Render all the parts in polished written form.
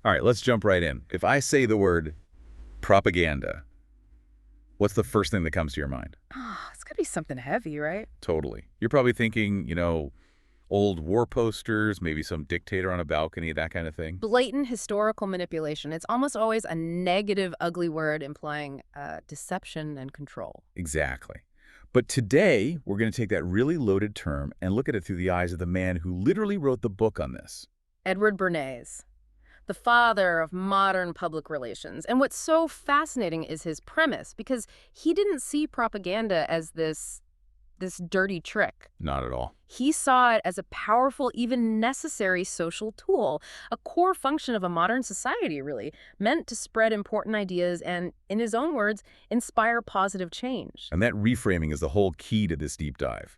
All right, let's jump right in. If I say the word propaganda, what's the first thing that comes to your mind? Ah, it's gotta be something heavy, right? Totally. You're probably thinking, old war posters, maybe some dictator on a balcony, that kind of thing. Blatant historical manipulation. It's almost always a negative, ugly word implying deception and control. Exactly. But today, we're going to take that really loaded term and look at it through the eyes of the man who literally wrote the book on this. Edward Bernays, the father of modern public relations. And what's so fascinating is his premise, because he didn't see propaganda as this dirty trick. Not at all. He saw it as a powerful, even necessary social tool, a core function of a modern society, really, meant to spread important ideas and, in his own words, inspire positive change. And that reframing is the whole key to this deep dive.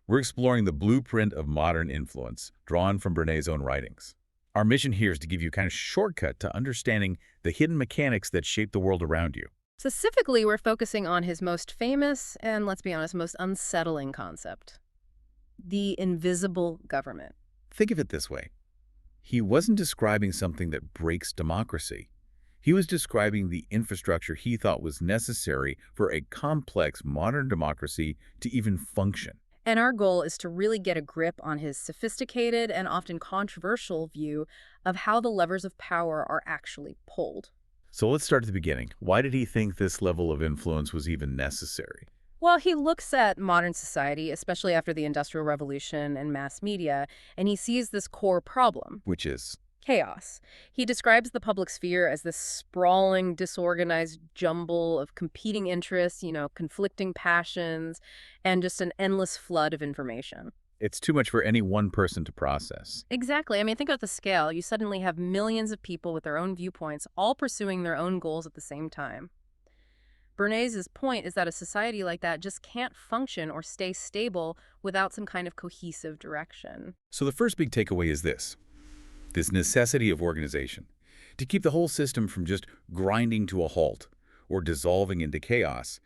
We're exploring the blueprint of modern influence, drawn from Bernays' own writings. Our mission here is to give you a kind of shortcut to understanding the hidden mechanics that shape the world around you. Specifically, we're focusing on his most famous and, let's be honest, most unsettling concept: the invisible government. Think of it this way. He wasn't describing something that breaks democracy. He was describing the infrastructure he thought was necessary for a complex modern democracy to even function. And our goal is to really get a grip on his sophisticated and often controversial view of how the levers of power are actually pulled. So let's start at the beginning. Why did he think this level of influence was even necessary? Well, he looks at modern society, especially after the Industrial Revolution and mass media, and he sees this core problem: Which is? chaos. He describes the public sphere as this sprawling, disorganized jumble of competing interests, conflicting passions, and just an endless flood of information. It's too much for any one person to process. Exactly. I mean, think about the scale. You suddenly have millions of people with their own viewpoints, all pursuing their own goals at the same time. Bernays' point is that a society like that just can't function or stay stable without some kind of cohesive direction. So the first big takeaway is this necessity of organization. To keep the whole system from just grinding to a halt or dissolving into chaos,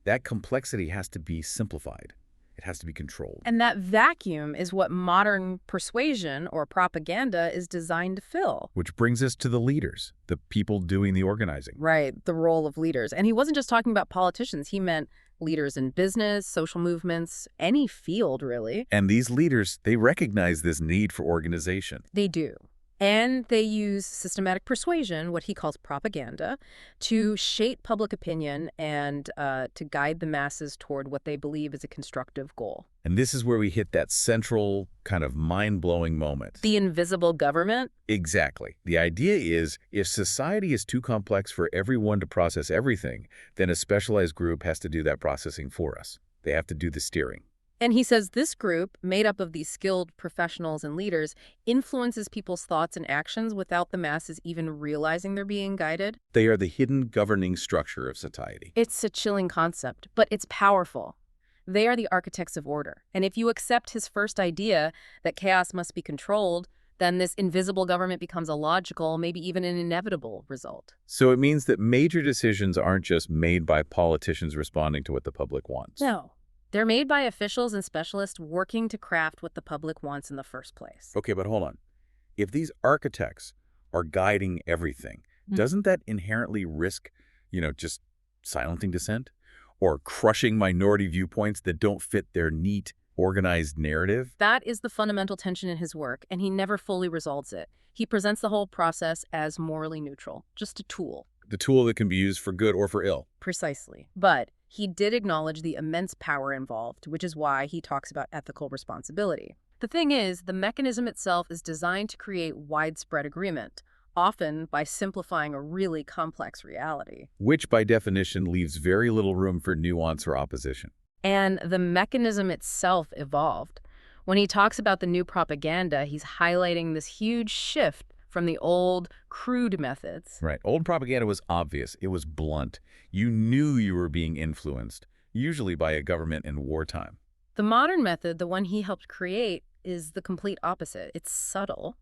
that complexity has to be simplified. It has to be controlled. And that vacuum is what modern persuasion or propaganda is designed to fill. Which brings us to the leaders, the people doing the organizing. Right, the role of leaders. And he wasn't just talking about politicians. He meant leaders in business, social movements, any field, really. And these leaders, they recognize this need for organization. They do. And they use systematic persuasion, what he calls propaganda, to shape public opinion and to guide the masses toward what they believe is a constructive goal. And this is where we hit that central kind of mind-blowing moment. The invisible government? Exactly. The idea is, if society is too complex for everyone to process everything, then a specialized group has to do that processing for us. They have to do the steering. And he says this group, made up of these skilled professionals and leaders, influences people's thoughts and actions without the masses even realizing they're being guided. They are the hidden governing structure of society. It's a chilling concept, but it's powerful. They are the architects of order. And if you accept his first idea that chaos must be controlled, then this invisible government becomes a logical, maybe even an inevitable result. So it means that major decisions aren't just made by politicians responding to what the public wants. No. They're made by officials and specialists working to craft what the public wants in the first place. Okay, but hold on. If these architects are guiding everything, doesn't that inherently risk, just silencing dissent? Or crushing minority viewpoints that don't fit their neat, organized narrative? That is the fundamental tension in his work, and he never fully resolves it. He presents the whole process as morally neutral, just a tool. The tool that can be used for good or for ill. Precisely. But he did acknowledge the immense power involved, which is why he talks about ethical responsibility. The thing is, the mechanism itself is designed to create widespread agreement, often by simplifying a really complex reality. Which, by definition, leaves very little room for nuance or opposition. And the mechanism itself evolved. When he talks about the new propaganda, he's highlighting this huge shift from the old, crude methods. Right. Old propaganda was obvious. It was blunt. You knew you were being influenced, usually by a government in wartime. The modern method, the one he helped create, is the complete opposite. It's subtle.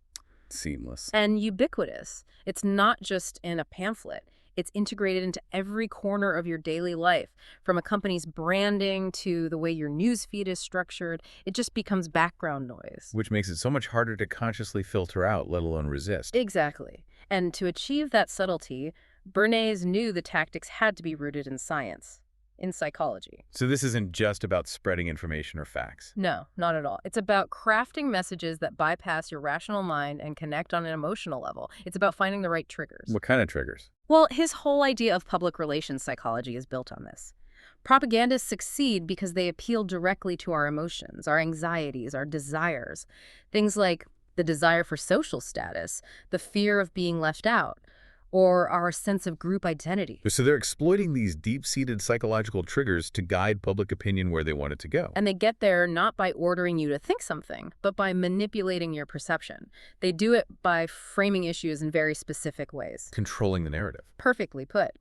Seamless. And ubiquitous. It's not just in a pamphlet. It's integrated into every corner of your daily life, from a company's branding to the way your news feed is structured. It just becomes background noise. Which makes it so much harder to consciously filter out, let alone resist. Exactly. And to achieve that subtlety, Bernays knew the tactics had to be rooted in science, in psychology. So this isn't just about spreading information or facts. No, not at all. It's about crafting messages that bypass your rational mind and connect on an emotional level. It's about finding the right triggers. What kind of triggers? Well, his whole idea of public relations psychology is built on this. Propagandists succeed because they appeal directly to our emotions, our anxieties, our desires. Things like the desire for social status, the fear of being left out, or our sense of group identity. So they're exploiting these deep-seated psychological triggers to guide public opinion where they want it to go. And they get there not by ordering you to think something, but by manipulating your perception. They do it by framing issues in very specific ways. Controlling the narrative. Perfectly put.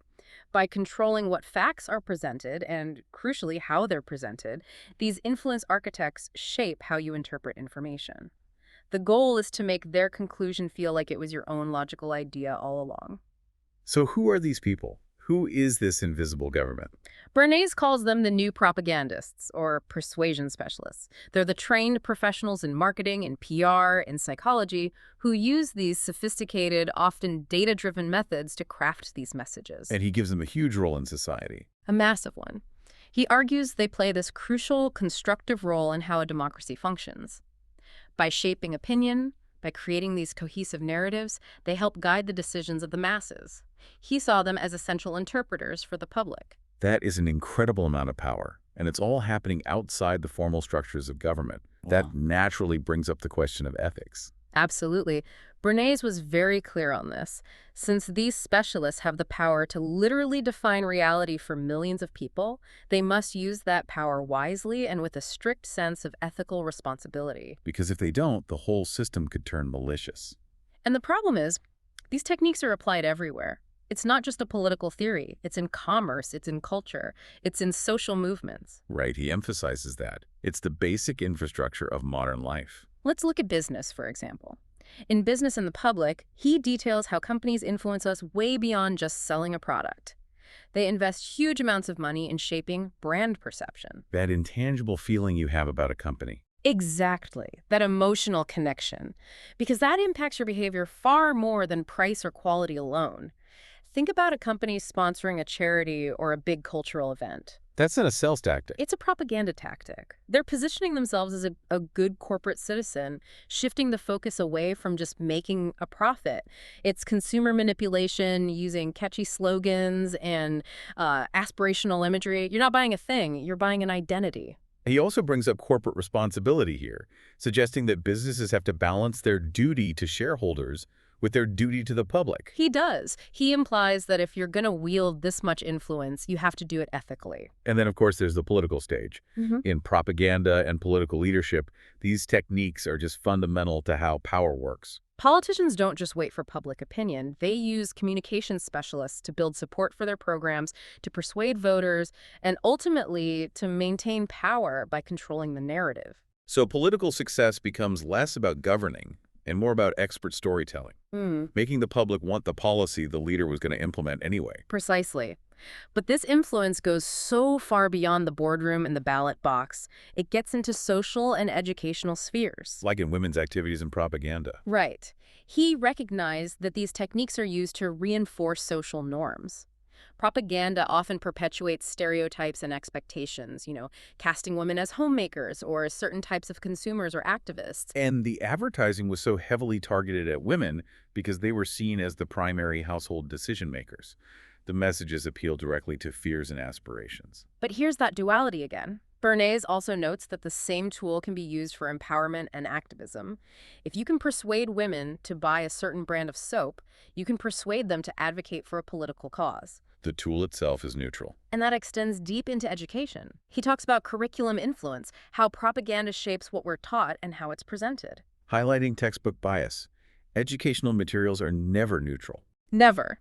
By controlling what facts are presented and, crucially, how they're presented, these influence architects shape how you interpret information. The goal is to make their conclusion feel like it was your own logical idea all along. So who are these people? Who is this invisible government? Bernays calls them the new propagandists, or persuasion specialists. They're the trained professionals in marketing, in PR, in psychology, who use these sophisticated, often data-driven methods to craft these messages. And he gives them a huge role in society. A massive one. He argues they play this crucial, constructive role in how a democracy functions. By shaping opinion, by creating these cohesive narratives, they help guide the decisions of the masses. He saw them as essential interpreters for the public. That is an incredible amount of power, and it's all happening outside the formal structures of government. That naturally brings up the question of ethics. Absolutely. Bernays was very clear on this. Since these specialists have the power to literally define reality for millions of people, they must use that power wisely and with a strict sense of ethical responsibility. Because if they don't, the whole system could turn malicious. And the problem is, these techniques are applied everywhere. It's not just a political theory. It's in commerce, it's in culture, it's in social movements. Right, he emphasizes that. It's the basic infrastructure of modern life. Let's look at business, for example. In Business and the Public, he details how companies influence us way beyond just selling a product. They invest huge amounts of money in shaping brand perception. That intangible feeling you have about a company. Exactly, that emotional connection. Because that impacts your behavior far more than price or quality alone. Think about a company sponsoring a charity or a big cultural event. That's not a sales tactic. It's a propaganda tactic. They're positioning themselves as a good corporate citizen, shifting the focus away from just making a profit. It's consumer manipulation using catchy slogans and aspirational imagery. You're not buying a thing, you're buying an identity. He also brings up corporate responsibility here, suggesting that businesses have to balance their duty to shareholders with their duty to the public. He does. He implies that if you're going to wield this much influence, you have to do it ethically. And then, of course, there's the political stage. In propaganda and political leadership, these techniques are just fundamental to how power works. Politicians don't just wait for public opinion. They use communications specialists to build support for their programs, to persuade voters, and ultimately to maintain power by controlling the narrative. So political success becomes less about governing and more about expert storytelling, making the public want the policy the leader was going to implement anyway. Precisely. But this influence goes so far beyond the boardroom and the ballot box. It gets into social and educational spheres. Like in women's activities and propaganda. Right. He recognized that these techniques are used to reinforce social norms. Propaganda often perpetuates stereotypes and expectations, casting women as homemakers or as certain types of consumers or activists. And the advertising was so heavily targeted at women because they were seen as the primary household decision makers. The messages appeal directly to fears and aspirations. But here's that duality again. Bernays also notes that the same tool can be used for empowerment and activism. If you can persuade women to buy a certain brand of soap, you can persuade them to advocate for a political cause. The tool itself is neutral. And that extends deep into education. He talks about curriculum influence, how propaganda shapes what we're taught and how it's presented. Highlighting textbook bias. Educational materials are never neutral. Never.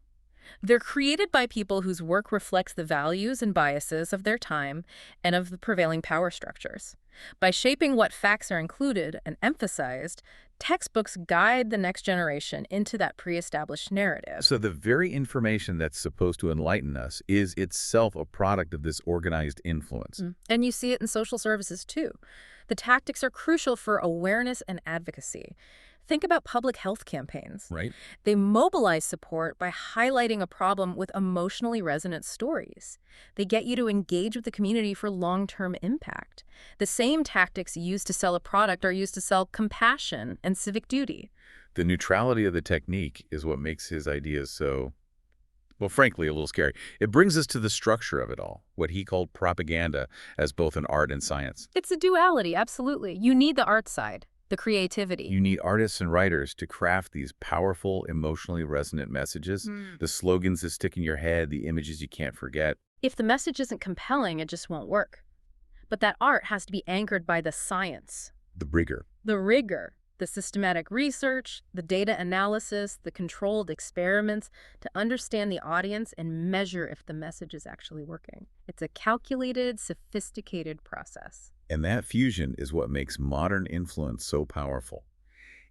They're created by people whose work reflects the values and biases of their time and of the prevailing power structures. By shaping what facts are included and emphasized, textbooks guide the next generation into that pre-established narrative. So the very information that's supposed to enlighten us is itself a product of this organized influence. And you see it in social services too. The tactics are crucial for awareness and advocacy. Think about public health campaigns. Right? They mobilize support by highlighting a problem with emotionally resonant stories. They get you to engage with the community for long-term impact. The same tactics used to sell a product are used to sell compassion and civic duty. The neutrality of the technique is what makes his ideas so, well, frankly, a little scary. It brings us to the structure of it all, what he called propaganda as both an art and science. It's a duality, absolutely. You need the art side, the creativity. You need artists and writers to craft these powerful, emotionally resonant messages, the slogans that stick in your head, the images you can't forget. If the message isn't compelling, it just won't work. But that art has to be anchored by the science. The rigor. The rigor, the systematic research, the data analysis, the controlled experiments to understand the audience and measure if the message is actually working. It's a calculated, sophisticated process. And that fusion is what makes modern influence so powerful.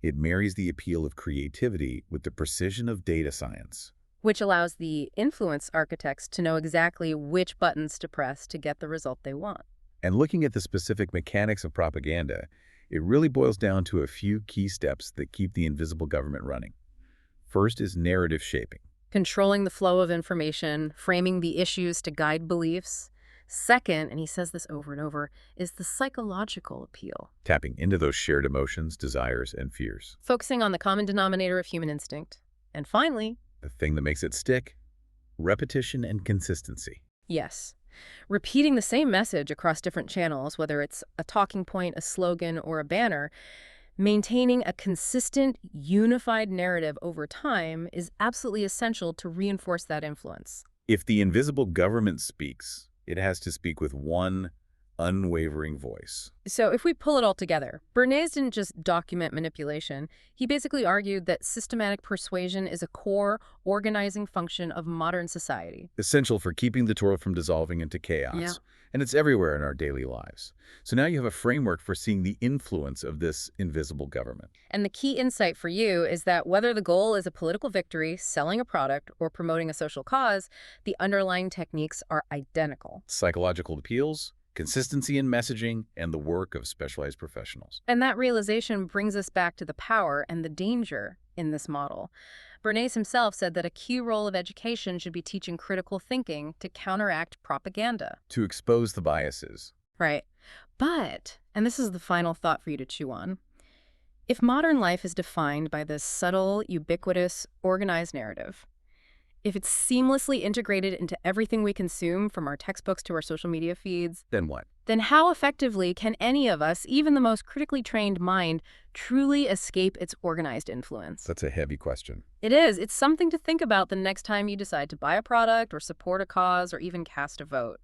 It marries the appeal of creativity with the precision of data science. Which allows the influence architects to know exactly which buttons to press to get the result they want. And looking at the specific mechanics of propaganda, it really boils down to a few key steps that keep the invisible government running. First is narrative shaping. Controlling the flow of information, framing the issues to guide beliefs. Second, and he says this over and over, is the psychological appeal. Tapping into those shared emotions, desires, and fears. Focusing on the common denominator of human instinct. And finally, The thing that makes it stick, repetition and consistency. yes, repeating the same message across different channels, whether it's a talking point, a slogan, or a banner, maintaining a consistent, unified narrative over time is absolutely essential to reinforce that influence. If the invisible government speaks, it has to speak with one unwavering voice. So if we pull it all together, Bernays didn't just document manipulation. He basically argued that systematic persuasion is a core organizing function of modern society. Essential for keeping the Torah from dissolving into chaos. Yeah. And it's everywhere in our daily lives. So now you have a framework for seeing the influence of this invisible government. And the key insight for you is that whether the goal is a political victory, selling a product, or promoting a social cause, the underlying techniques are identical. Psychological appeals, consistency in messaging, and the work of specialized professionals. And that realization brings us back to the power and the danger in this model. Bernays himself said that a key role of education should be teaching critical thinking to counteract propaganda. To expose the biases. Right. But, and this is the final thought for you to chew on, if modern life is defined by this subtle, ubiquitous, organized narrative, if it's seamlessly integrated into everything we consume, from our textbooks to our social media feeds, Then what? then how effectively can any of us, even the most critically trained mind, truly escape its organized influence? That's a heavy question. It is. It's something to think about the next time you decide to buy a product or support a cause or even cast a vote.